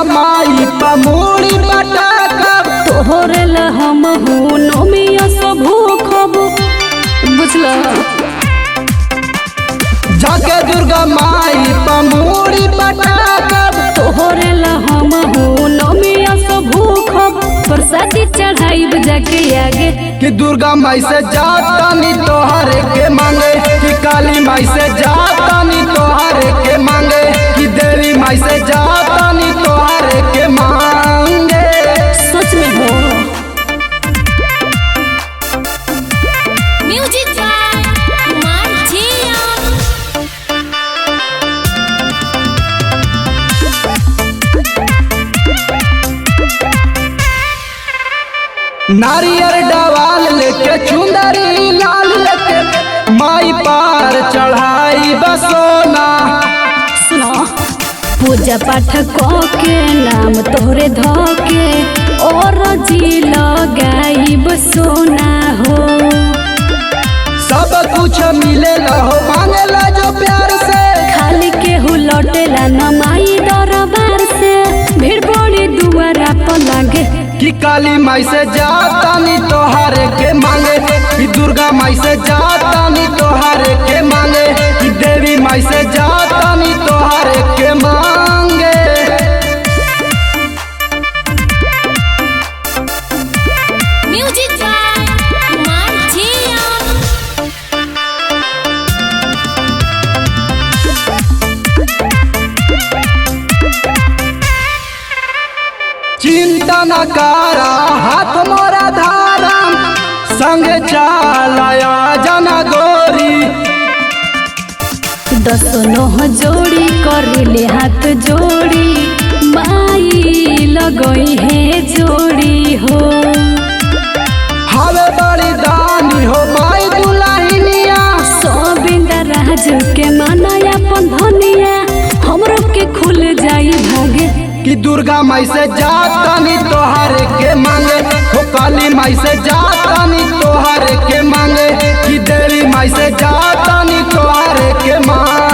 दुर्गा माई पमूड़ी पटाकब तोहरे ला हम हूँ नमिया सब भूखब बुझला। जाके दुर्गा माई पमूड़ी पटाकब तोहरे ला हम हूँ नमिया सब भूखब प्रसादी चढ़ाई जाके आगे कि दुर्गा माई से जातानी तोहरे के मांगे कि काली माई से जातानी तोहरे के मांगे कि देवी माई से जातानी तोहरे के मांगे। सच में हो। म्यूजिक नारियर डवाल लेके चुंदरी लाल लेके माई पार चढ़ाई बसोना। सुनो पूजा पाठ के नाम तोहरे धोके और जी लगाई बसोना हो। सब कुछ मिले हो मांगेला जो प्यार से खाली के हु लौटेला न माई दरबार से भीड़ बड़ी दुआरा पर लागे कि काली माई से जातानी तोहरे के मांगे कि दुर्गा माई से जातानी तोहरे के मांगे कि देवी माई से जातानी तोहरे के मांगे। म्यूजिक चिंता न कारा हाथ मोरा धारम संग चलाया जना गोरी। दसनो जोड़ी करिले हाथ जोड़ी माई लगई है जोड़ी हो। हवे बड़ी दानी हो माई दुल्हनिया सोबिंदा राज के मनाया पंधनिया हमरो के खुल जाई भागे कि दुर्गा माई से जातानी तोहरे के मांगे हो काली माई से जातानी तोहरे के मांगे कि देवी माई से जातानी तोहरे के मांगे।